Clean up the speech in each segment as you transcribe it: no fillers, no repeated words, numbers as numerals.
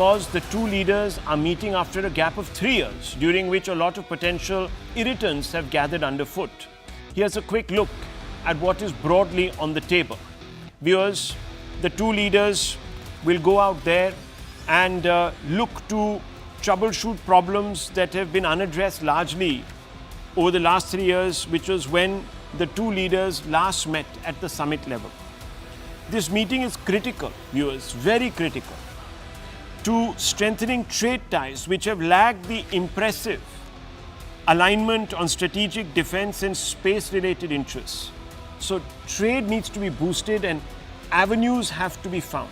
Because the two leaders are meeting after a gap of 3 years, during which a lot of potential irritants have gathered underfoot. Here's a quick look at what is broadly on the table. Viewers, the two leaders will go out there and look to troubleshoot problems that have been unaddressed largely over the last 3 years, which was when the two leaders last met at the summit level. This meeting is critical, viewers, very critical, to strengthening trade ties which have lacked the impressive alignment on strategic defense and space-related interests. So trade needs to be boosted and avenues have to be found.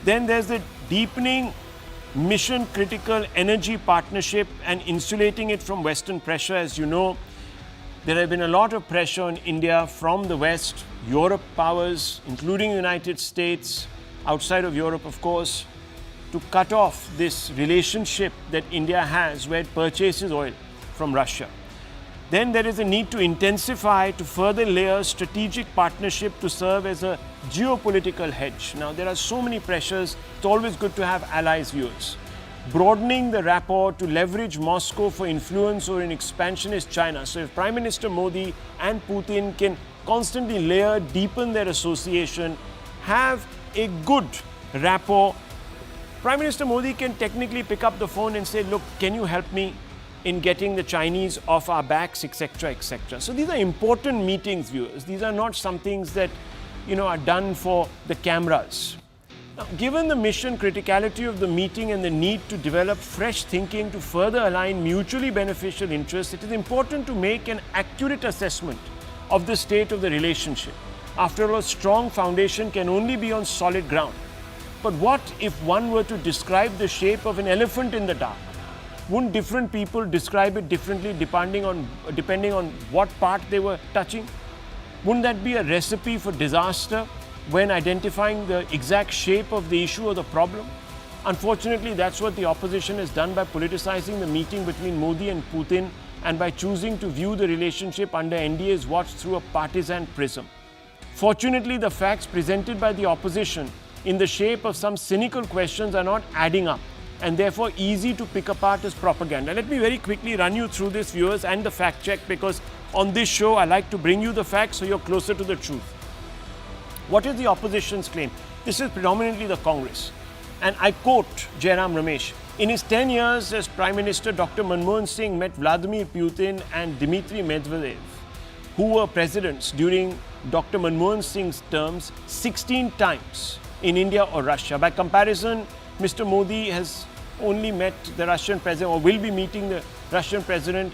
Then there's the deepening mission-critical energy partnership and insulating it from Western pressure. As you know, there have been a lot of pressure on India from the West, Europe powers, including the United States, outside of Europe, of course, to cut off this relationship that India has where it purchases oil from Russia. Then there is a need to intensify, to further layer strategic partnership to serve as a geopolitical hedge. Now, there are so many pressures. It's always good to have allies, viewers. Broadening the rapport to leverage Moscow for influence over an expansionist China. So if Prime Minister Modi and Putin can constantly layer, deepen their association, have a good rapport, Prime Minister Modi can technically pick up the phone and say, look, can you help me in getting the Chinese off our backs, etc., etc. So these are important meetings, viewers. These are not some things that, are done for the cameras. Now, given the mission criticality of the meeting and the need to develop fresh thinking to further align mutually beneficial interests, it is important to make an accurate assessment of the state of the relationship. After all, a strong foundation can only be on solid ground. But what if one were to describe the shape of an elephant in the dark? Wouldn't different people describe it differently depending on what part they were touching? Wouldn't that be a recipe for disaster when identifying the exact shape of the issue or the problem? Unfortunately, that's what the opposition has done by politicizing the meeting between Modi and Putin and by choosing to view the relationship under NDA's watch through a partisan prism. Fortunately, the facts presented by the opposition in the shape of some cynical questions are not adding up and therefore easy to pick apart as propaganda. Let me very quickly run you through this, viewers, and the fact check, because on this show I like to bring you the facts so you're closer to the truth. What is the opposition's claim? This is predominantly the Congress. And I quote Jairam Ramesh, in his 10 years as Prime Minister, Dr. Manmohan Singh met Vladimir Putin and Dmitry Medvedev, who were presidents during Dr. Manmohan Singh's terms, 16 times in India or Russia. By comparison, Mr. Modi has only met the Russian president or will be meeting the Russian president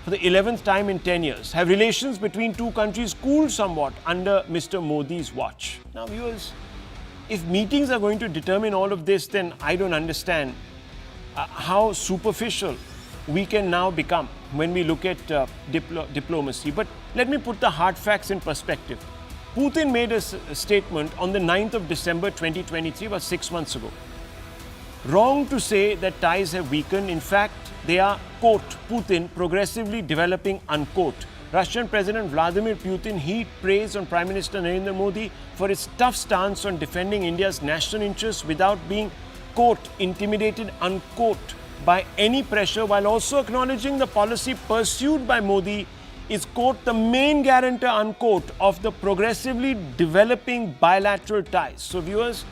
for the 11th time in 10 years. Have relations between two countries cooled somewhat under Mr. Modi's watch? Now, viewers, if meetings are going to determine all of this, then I don't understand how superficial we can now become when we look at diplomacy. But let me put the hard facts in perspective. Putin made a statement on the 9th of December 2023, about 6 months ago. Wrong to say that ties have weakened. In fact, they are, quote, Putin progressively developing, unquote. Russian President Vladimir Putin heaped praise on Prime Minister Narendra Modi for his tough stance on defending India's national interests without being, quote, intimidated, unquote, by any pressure, while also acknowledging the policy pursued by Modi is, quote, the main guarantor, unquote, of the progressively developing bilateral ties. So, viewers,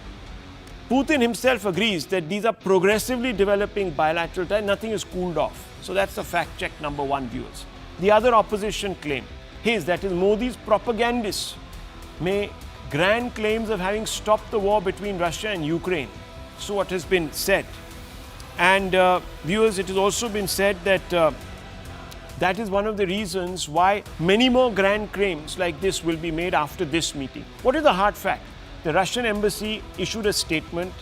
Putin himself agrees that these are progressively developing bilateral ties. Nothing is cooled off. So that's the fact check number one, viewers. The other opposition claim, that is Modi's propagandists, make grand claims of having stopped the war between Russia and Ukraine. So what has been said. And viewers, it has also been said that that is one of the reasons why many more grand claims like this will be made after this meeting. What is the hard fact? The Russian embassy issued a statement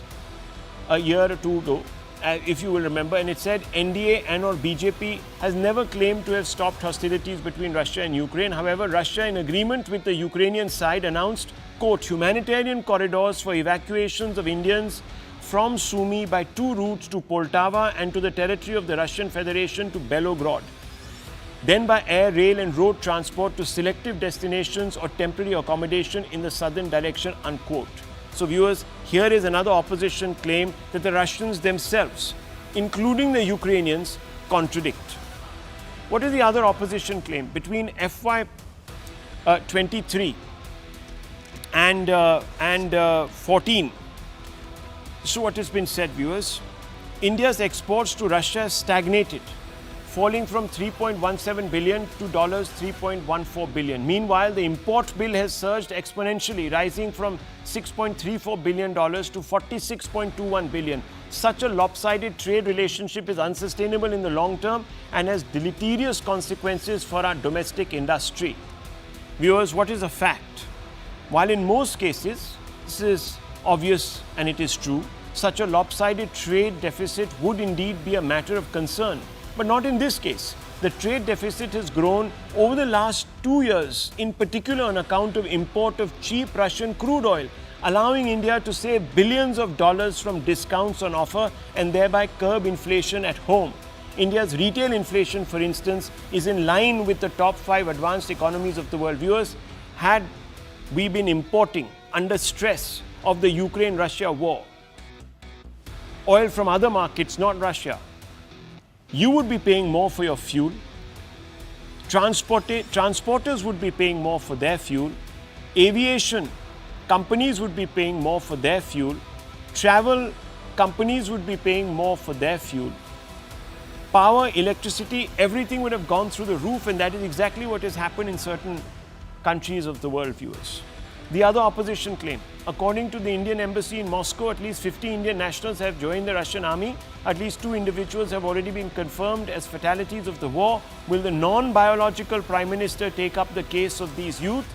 a year or two ago, if you will remember, and it said NDA and or BJP has never claimed to have stopped hostilities between Russia and Ukraine. However, Russia, in agreement with the Ukrainian side, announced, quote, humanitarian corridors for evacuations of Indians from Sumy by two routes to Poltava and to the territory of the Russian Federation to Belgorod. Then by air, rail and road transport to selective destinations or temporary accommodation in the southern direction, unquote. So viewers, here is another opposition claim that the Russians themselves, including the Ukrainians, contradict. What is the other opposition claim? Between FY23 and 14, so what has been said, viewers? India's exports to Russia stagnated, falling from $3.17 billion to $3.14 billion. Meanwhile, the import bill has surged exponentially, rising from $6.34 billion to $46.21 billion. Such a lopsided trade relationship is unsustainable in the long term and has deleterious consequences for our domestic industry. Viewers, what is a fact? While in most cases, this is obvious and it is true, such a lopsided trade deficit would indeed be a matter of concern. But not in this case. The trade deficit has grown over the last 2 years, in particular on account of import of cheap Russian crude oil, allowing India to save billions of dollars from discounts on offer and thereby curb inflation at home. India's retail inflation, for instance, is in line with the top 5 advanced economies of the world. Viewers, had we been importing under stress of the Ukraine-Russia war oil from other markets, not Russia, you would be paying more for your fuel. Transporters would be paying more for their fuel. Aviation companies would be paying more for their fuel. Travel companies would be paying more for their fuel. Power, electricity, everything would have gone through the roof, and that is exactly what has happened in certain countries of the world, viewers. The other opposition claim: according to the Indian embassy in Moscow, at least 50 Indian nationals have joined the Russian army. At least 2 individuals have already been confirmed as fatalities of the war. Will the non-biological Prime Minister take up the case of these youth?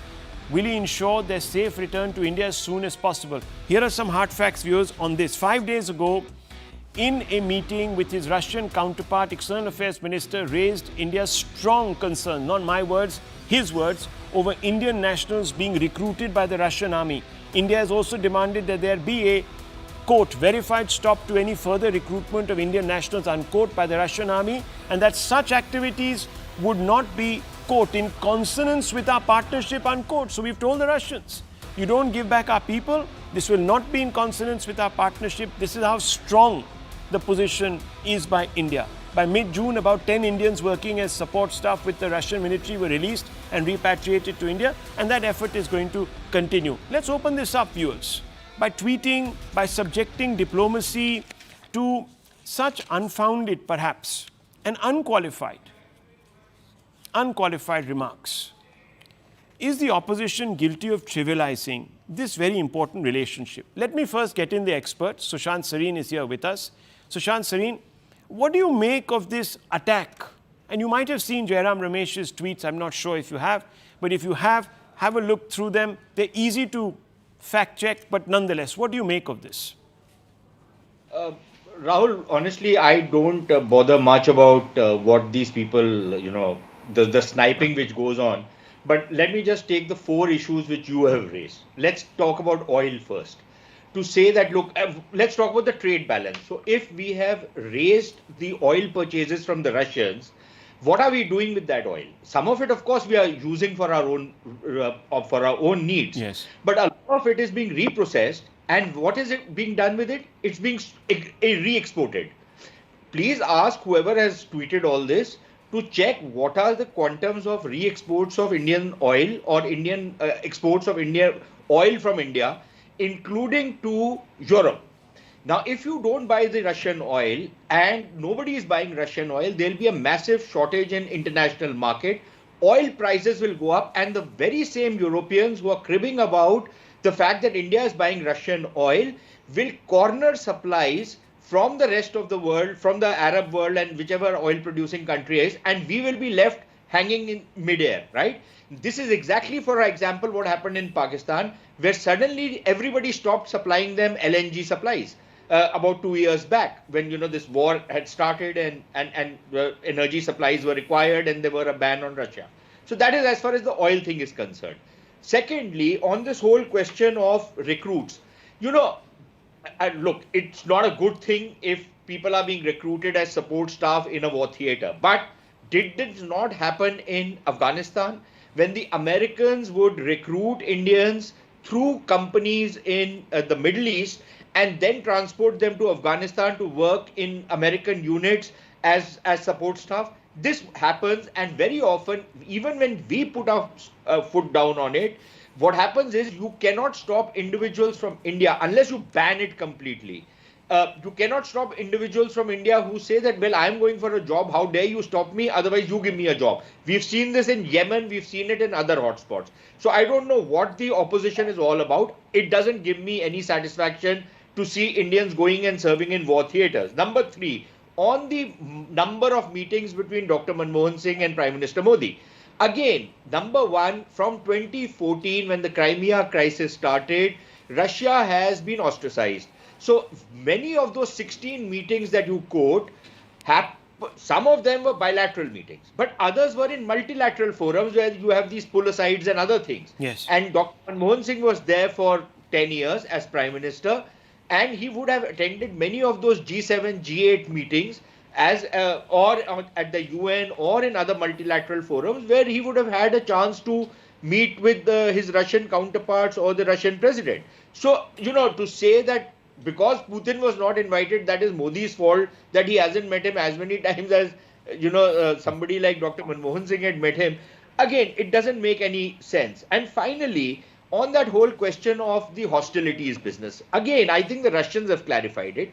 Will he ensure their safe return to India as soon as possible? Here are some hard facts, viewers, on this. 5 days ago, in a meeting with his Russian counterpart, External Affairs Minister raised India's strong concern, not my words, his words, over Indian nationals being recruited by the Russian army. India has also demanded that there be a, quote, verified stop to any further recruitment of Indian nationals, unquote, by the Russian army, and that such activities would not be, quote, in consonance with our partnership, unquote. So we've told the Russians, you don't give back our people, this will not be in consonance with our partnership. This is how strong the position is by India. By mid-June, about 10 Indians working as support staff with the Russian military were released and repatriated to India, and that effort is going to continue. Let's open this up, viewers, by tweeting, by subjecting diplomacy to such unfounded, perhaps, and unqualified remarks. Is the opposition guilty of trivializing this very important relationship? Let me first get in the experts. Sushant Sareen is here with us. Sushant Sareen, what do you make of this attack? And you might have seen Jairam Ramesh's tweets. I'm not sure if you have. But if you have a look through them. They're easy to fact check. But nonetheless, what do you make of this? Rahul, honestly, I don't bother much about what these people, the sniping which goes on. But let me just take the 4 issues which you have raised. Let's talk about oil first. To say that, look, let's talk about the trade balance. So if we have raised the oil purchases from the Russians, what are we doing with that oil? Some of it, of course, we are using for our own needs. Yes. But a lot of it is being reprocessed. And what is it being done with it? It's being re-exported. Please ask whoever has tweeted all this to check what are the quantums of re-exports of Indian oil or Indian exports of oil from India, including to Europe. Now, if you don't buy the Russian oil and nobody is buying Russian oil, there'll be a massive shortage in international market. Oil prices will go up, and the very same Europeans who are cribbing about the fact that India is buying Russian oil will corner supplies from the rest of the world, from the Arab world and whichever oil producing country is, and we will be left hanging in midair, right? This is exactly, for example, what happened in Pakistan, where suddenly everybody stopped supplying them LNG supplies about 2 years back, when this war had started and energy supplies were required and there were a ban on Russia. So that is as far as the oil thing is concerned. Secondly, on this whole question of recruits, look, it's not a good thing if people are being recruited as support staff in a war theater. But did this not happen in Afghanistan when the Americans would recruit Indians through companies in the Middle East and then transport them to Afghanistan to work in American units as support staff. This happens, and very often, even when we put our foot down on it, what happens is you cannot stop individuals from India unless you ban it completely. You cannot stop individuals from India who say that, well, I'm going for a job. How dare you stop me? Otherwise, you give me a job. We've seen this in Yemen. We've seen it in other hotspots. So I don't know what the opposition is all about. It doesn't give me any satisfaction to see Indians going and serving in war theaters. Number three, on the number of meetings between Dr. Manmohan Singh and Prime Minister Modi. Again, number one, from 2014, when the Crimea crisis started, Russia has been ostracized. So many of those 16 meetings that you quote, some of them were bilateral meetings, but others were in multilateral forums where you have these pull-asides and other things. Yes. And Dr. Manmohan Singh was there for 10 years as Prime Minister, and he would have attended many of those G7, G8 meetings as or at the UN or in other multilateral forums where he would have had a chance to meet with his Russian counterparts or the Russian president. So, to say that because Putin was not invited, that is Modi's fault, that he hasn't met him as many times as, somebody like Dr. Manmohan Singh had met him. Again, it doesn't make any sense. And finally, on that whole question of the hostilities business, again, I think the Russians have clarified it.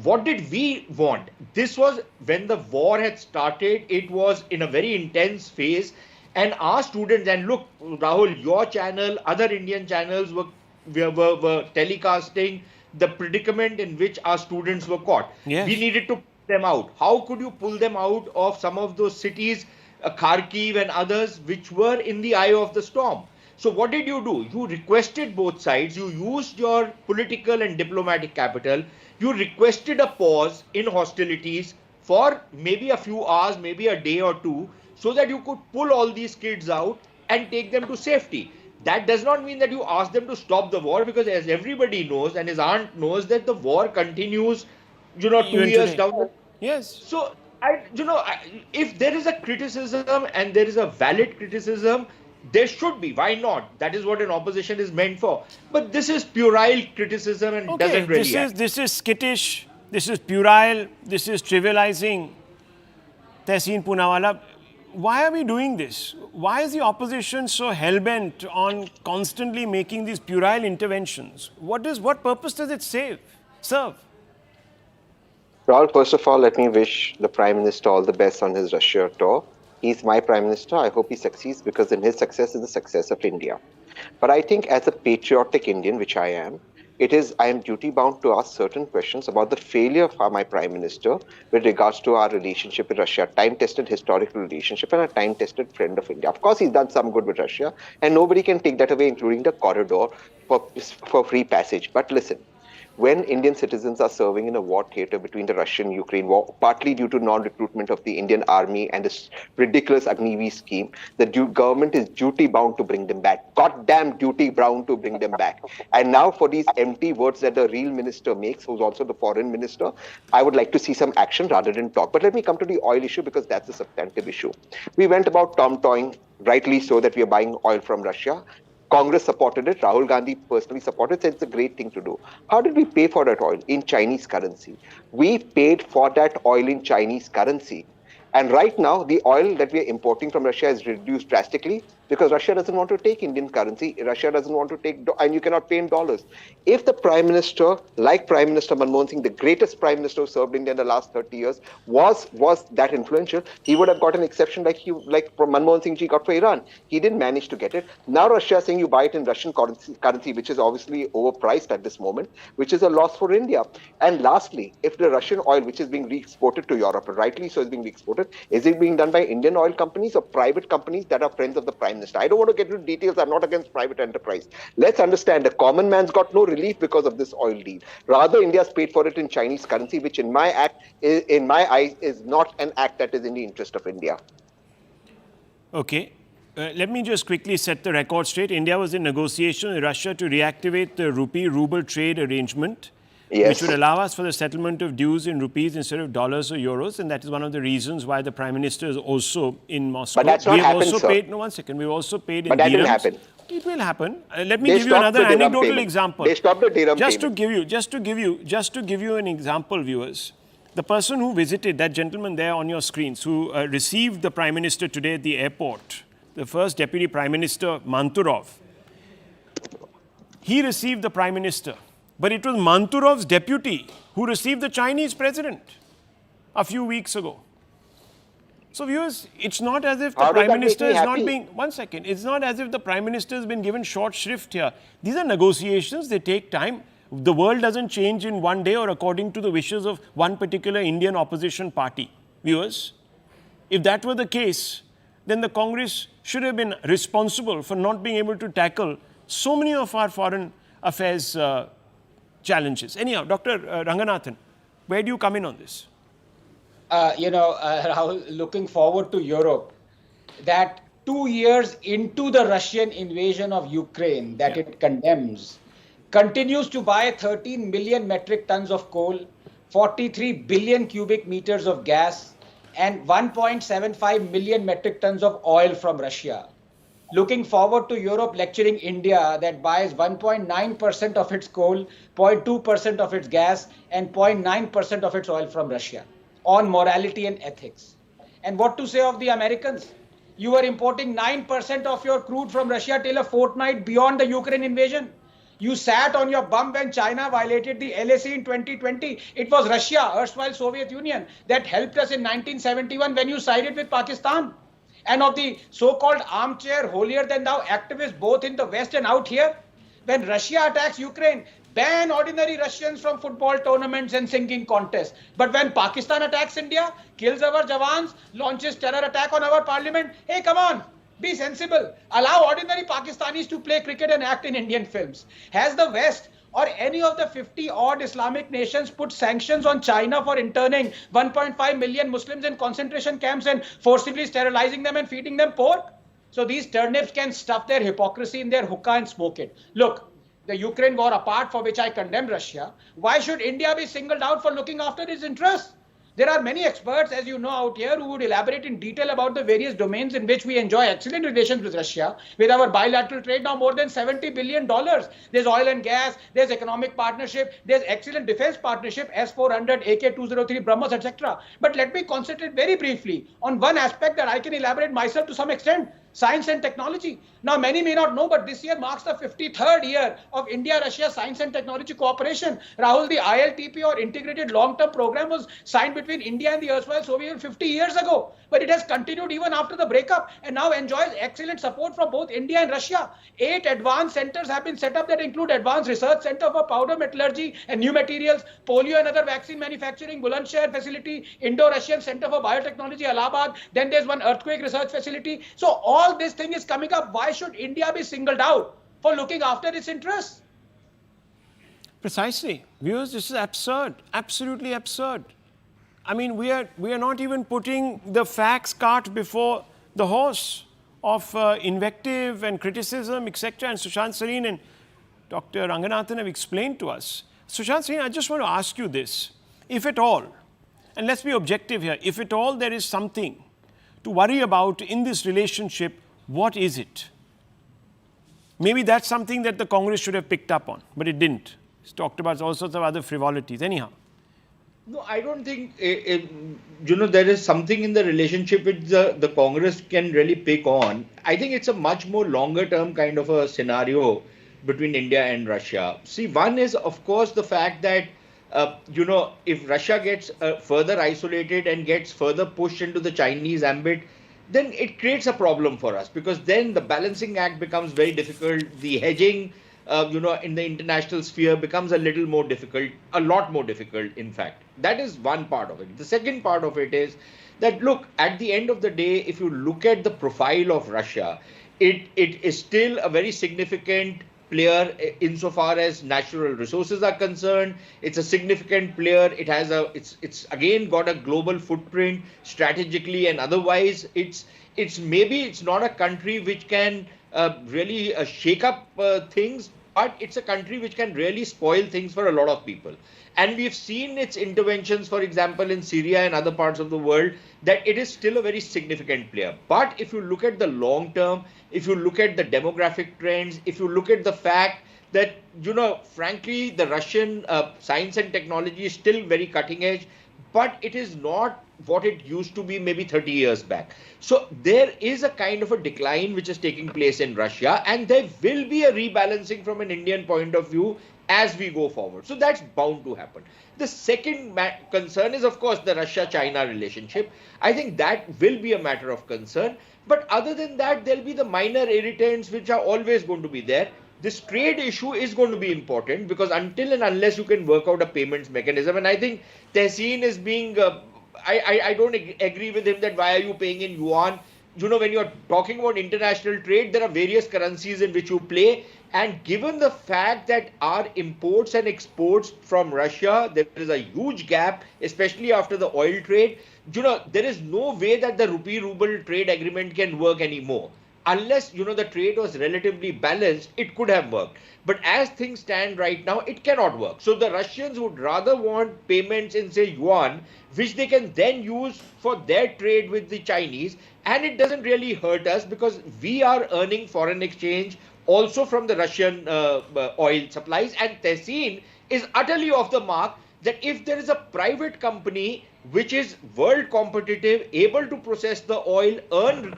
What did we want? This was when the war had started, it was in a very intense phase. And our students, and look, Rahul, your channel, other Indian channels were telecasting the predicament in which our students were caught. Yes. We needed to pull them out. How could you pull them out of some of those cities, Kharkiv and others, which were in the eye of the storm? So what did you do? You requested both sides. You used your political and diplomatic capital. You requested a pause in hostilities for maybe a few hours, maybe a day or two, so that you could pull all these kids out and take them to safety. That does not mean that you ask them to stop the war, because as everybody knows, and his aunt knows, that the war continues, 2 years down the... Yes. So, if there is a criticism and there is a valid criticism, there should be. Why not? That is what an opposition is meant for. But this is puerile criticism and doesn't really act. This is skittish, this is puerile, this is trivializing. Tehseen Poonawalla, why are we doing this? Why is the opposition so hell-bent on constantly making these puerile interventions? What purpose does it serve? Rahul, first of all, let me wish the Prime Minister all the best on his Russia tour. He's my Prime Minister. I hope he succeeds, because in his success is the success of India. But I think as a patriotic Indian, which I am duty bound to ask certain questions about the failure of my Prime Minister with regards to our relationship with Russia, time-tested historical relationship and a time-tested friend of India. Of course, he's done some good with Russia, and nobody can take that away, including the corridor for free passage. But listen, when Indian citizens are serving in a war theater between the Russian-Ukraine war, partly due to non-recruitment of the Indian army and this ridiculous Agniveer scheme, the government is duty-bound to bring them back. Goddamn duty-bound to bring them back. And now for these empty words that the real minister makes, who's also the foreign minister, I would like to see some action rather than talk. But let me come to the oil issue, because that's a substantive issue. We went about tom-toying, rightly so, that we are buying oil from Russia. Congress supported it. Rahul Gandhi personally supported it. Said it's a great thing to do. How did we pay for that oil? In Chinese currency. We paid for that oil in Chinese currency. And right now, the oil that we are importing from Russia is reduced drastically, because Russia doesn't want to take Indian currency. Russia doesn't want to take, and you cannot pay in dollars. If the Prime Minister, like Prime Minister Manmohan Singh, the greatest Prime Minister who served India in the last 30 years, was that influential, he would have got an exception like Manmohan Singh ji got for Iran. He didn't manage to get it. Now Russia is saying you buy it in Russian currency, which is obviously overpriced at this moment, which is a loss for India. And lastly, if the Russian oil, which is being re-exported to Europe, and rightly so is being re-exported, is it being done by Indian oil companies or private companies that are friends of the Prime Minister? I don't want to get into details. I'm not against private enterprise. Let's understand the common man's got no relief because of this oil deal. Rather, India's paid for it in Chinese currency, which in my eyes is not an act that is in the interest of India. Okay. Let me just quickly set the record straight. India was in negotiation with Russia to reactivate the rupee-ruble trade arrangement, which would allow us for the settlement of dues in rupees instead of dollars or euros. And that is one of the reasons why the Prime Minister is also in Moscow. But that's not happened, sir. One second. We've also paid in dirhams. But that didn't happen. It will happen. Let me They give you stopped another the dirham anecdotal payment. example. They stopped the dirham Just to payment. give you an example, viewers. The person who visited, that gentleman there on your screens, who received the Prime Minister today at the airport, the first Deputy Prime Minister, Manturov, he received the Prime Minister. But it was Manturov's deputy who received the Chinese President a few weeks ago. So viewers, it's not as if the How does Prime that make Minister me is not happy? being, one second, it's not as if the Prime Minister has been given short shrift here. These are negotiations, they take time. The world doesn't change in one day or according to the wishes of one particular Indian opposition party. Viewers, if that were the case, then the Congress should have been responsible for not being able to tackle so many of our foreign affairs challenges. Anyhow, Dr. Ranganathan, where do you come in on this? Rahul, looking forward to Europe, that 2 years into the Russian invasion of Ukraine that it condemns, continues to buy 13 million metric tons of coal, 43 billion cubic meters of gas, and 1.75 million metric tons of oil from Russia. Looking forward to Europe lecturing India that buys 1.9% of its coal, 0.2% of its gas, and 0.9% of its oil from Russia on morality and ethics. And what to say of the Americans? You were importing 9% of your crude from Russia till a fortnight beyond the Ukraine invasion. You sat on your bum when China violated the LAC in 2020. It was Russia, erstwhile Soviet Union, that helped us in 1971 when you sided with Pakistan. And of the so-called armchair, holier-than-thou activists both in the West and out here, when Russia attacks Ukraine, ban ordinary Russians from football tournaments and singing contests. But when Pakistan attacks India, kills our Jawans, launches terror attack on our parliament, hey, come on. Be sensible. Allow ordinary Pakistanis to play cricket and act in Indian films. Has the West or any of the 50-odd Islamic nations put sanctions on China for interning 1.5 million Muslims in concentration camps and forcibly sterilizing them and feeding them pork? So these turnips can stuff their hypocrisy in their hookah and smoke it. Look, the Ukraine war apart, for which I condemn Russia, why should India be singled out for looking after its interests? There are many experts, as you know, out here who would elaborate in detail about the various domains in which we enjoy excellent relations with Russia, with our bilateral trade now more than $70 billion. There's oil and gas, there's economic partnership, there's excellent defense partnership, S-400, AK-203, BrahMos, etc. But let me concentrate very briefly on one aspect that I can elaborate myself to some extent. Science and technology. Now, many may not know, but this year marks the 53rd year of India-Russia science and technology cooperation. Rahul, the ILTP or Integrated Long-Term Program was signed between India and the erstwhile Soviet Union 50 years ago. But it has continued even after the breakup and now enjoys excellent support from both India and Russia. 8 advanced centers have been set up that include Advanced Research Center for Powder Metallurgy and New Materials, Polio and other vaccine manufacturing, Bulandshahr facility, Indo-Russian Center for Biotechnology, Allahabad. Then there's one earthquake research facility. So all this thing is coming up. Why should India be singled out for looking after its interests? Precisely. Viewers, this is absurd. Absolutely absurd. I mean, we are not even putting the facts cart before the horse of invective and criticism, etc. And Sushant Sareen and Dr. Ranganathan have explained to us. Sushant Sareen, I just want to ask you this. If at all, and let's be objective here, if at all there is something to worry about in this relationship, what is it? Maybe that's something that the Congress should have picked up on, but it didn't. It's talked about all sorts of other frivolities. Anyhow. No, I don't think, there is something in the relationship which the Congress can really pick on. I think it's a much more longer term kind of a scenario between India and Russia. See, one is, of course, the fact that, if Russia gets further isolated and gets further pushed into the Chinese ambit, then it creates a problem for us because then the balancing act becomes very difficult. The hedging, in the international sphere becomes a little more difficult, a lot more difficult, in fact. That is one part of it. The second part of it is that, look, at the end of the day, if you look at the profile of Russia, it is still a very significant player insofar as natural resources are concerned. It's a significant player. It has it's again got a global footprint strategically and otherwise. It's not a country which can really shake up things but it's a country which can really spoil things for a lot of people. And we've seen its interventions, for example, in Syria and other parts of the world, that it is still a very significant player. But if you look at the long term, if you look at the demographic trends, if you look at the fact that, frankly, the Russian science and technology is still very cutting edge, but it is not what it used to be maybe 30 years back. So there is a kind of a decline which is taking place in Russia, and there will be a rebalancing from an Indian point of view as we go forward. So that's bound to happen. The second concern is, of course, the Russia-China relationship. I think that will be a matter of concern. But other than that, there'll be the minor irritants which are always going to be there. This trade issue is going to be important because until and unless you can work out a payments mechanism, and I think Tehseen is being, I don't agree with him that why are you paying in yuan? When you're talking about international trade, there are various currencies in which you play. And given the fact that our imports and exports from Russia, there is a huge gap, especially after the oil trade, there is no way that the rupee-ruble trade agreement can work anymore. Unless, the trade was relatively balanced, it could have worked. But as things stand right now, it cannot work. So the Russians would rather want payments in, say, yuan, which they can then use for their trade with the Chinese. And it doesn't really hurt us because we are earning foreign exchange also from the Russian oil supplies. And Tehseen is utterly off the mark that if there is a private company which is world competitive, able to process the oil, earn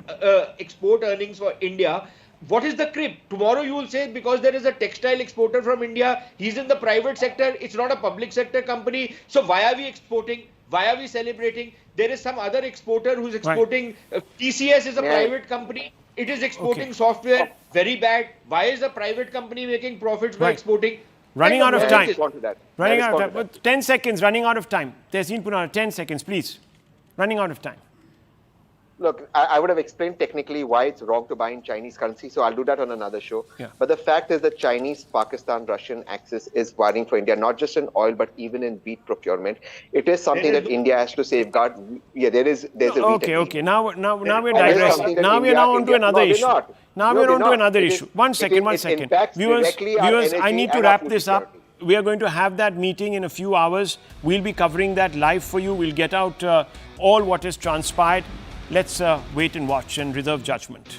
export earnings for India, what is the crib? Tomorrow you will say because there is a textile exporter from India, he's in the private sector, it's not a public sector company. So why are we exporting? Why are we celebrating? There is some other exporter who's exporting. Right. TCS is a private company. It is exporting software. Very bad. Why is a private company making profits by exporting? Running out of time. Running out of time. 10 seconds, running out of time. Tehseen Punara, 10 seconds, please. Running out of time. Look, I would have explained technically why it's wrong to buy in Chinese currency, so I'll do that on another show. Yeah. But the fact is that Chinese-Pakistan-Russian axis is worrying for India, not just in oil, but even in wheat procurement. It is something that India has to safeguard. Yeah, there's a wheat Okay. Now we're digressing. Now we're on to another issue. Now we're on to another issue. One second. Viewers, I need to wrap this up. We are going to have that meeting in a few hours. We'll be covering that live for you. We'll get out all what has transpired. Let's wait and watch and reserve judgment.